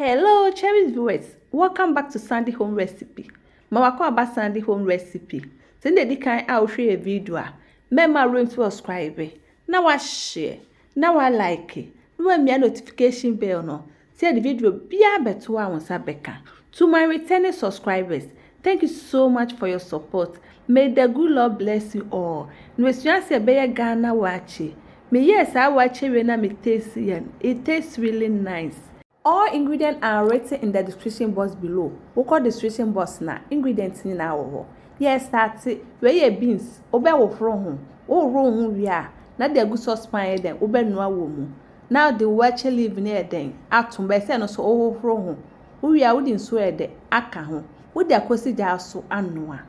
Hello, cherished viewers. Welcome back to Sandy Home Recipe. Mawako about Sandy Home Recipe. Send the kind I'll share a video. Remember room to subscribe. Now I share. Now I like it. No me a notification bell no. See the video be a better one Sabeka. To my returning subscribers, thank you so much for your support. May the good Lord bless you all. No say be Ghana Waakye. Me yes I watch it when I taste it. It tastes really nice. All ingredients are written in the description box below. We call description box na ingredients ni na wo. Yes, start we beans, obe wo fro ho. O ro ho wi a, na de agu sauce pan den, obe noa wo mu. Now the waakye leaf na den, atom be se no so o fro ho. Wo wi a wo di nso e de aka ho. Wo de akosi ja so anoa.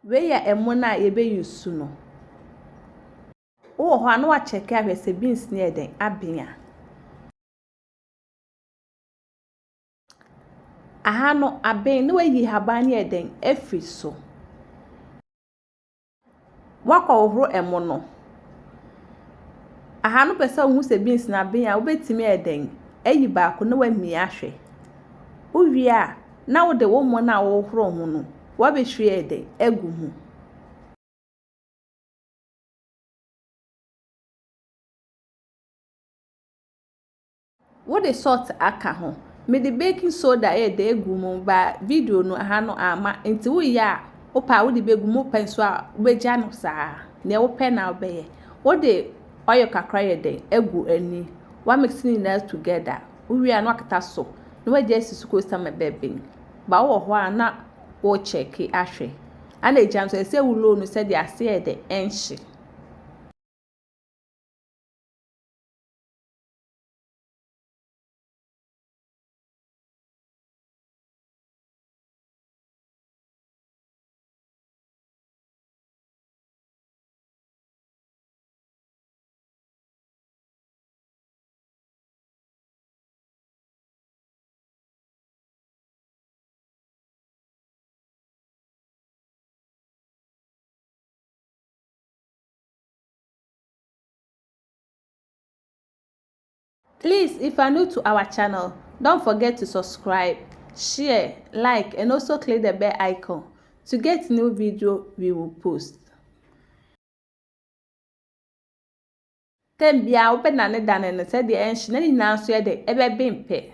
We ya emo na ye be use no. Oh, I know what check out with the beans near the abia. I no abin no way ye have near den every so. Walk over a mono. I no person who say beans na bin a wait me a den, a back no way me ashe. Oh, we are now the woman now all from no. What be sure a day, a gum. What the salt aka ho me the baking soda de egu ba video no ha no ama nti wo ya wo pa wo de begu mo pen so a wo beja no saa na wo pen na wo wo de oil kakra ye de egu ani wa mixing it together wo wi anu akata so no wa je sisu ko sama bebe ba wo ho ana wo check ahwe ana ejam so se wo lo no se de ase de enhye. Please, if you are new to our channel, don't forget to subscribe, share, like, and also click the bell icon to get new video we will post. Tem bia open na ne dane ne se de enhye na ni na so ye de ebe bimpe.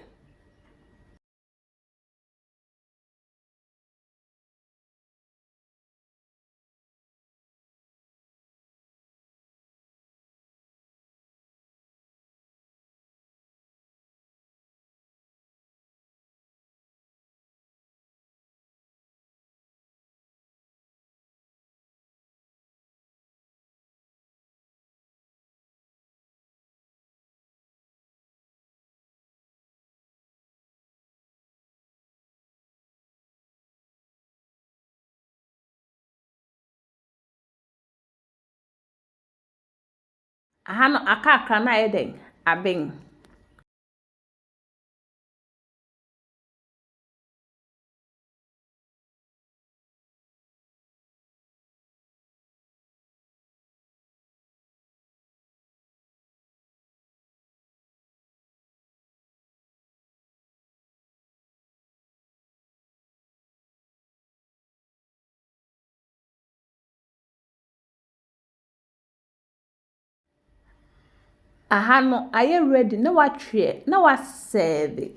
Aha no akakra na ye de abin. Aha no aye ready na watwe na wasave.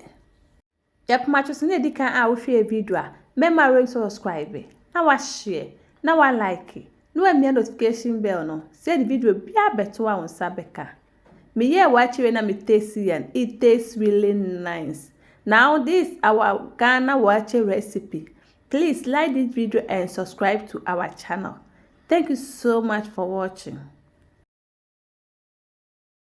Yapma chose na edikan a wo hwe video a memma re subscribe na wa share na wa like na wa mia notification bell no say the video bia beto a won sabeka. Me ye Waakye na me taste it tastes really nice. Now this our Ghana Waakye recipe. Please like this video and subscribe to our channel. Thank you so much for watching.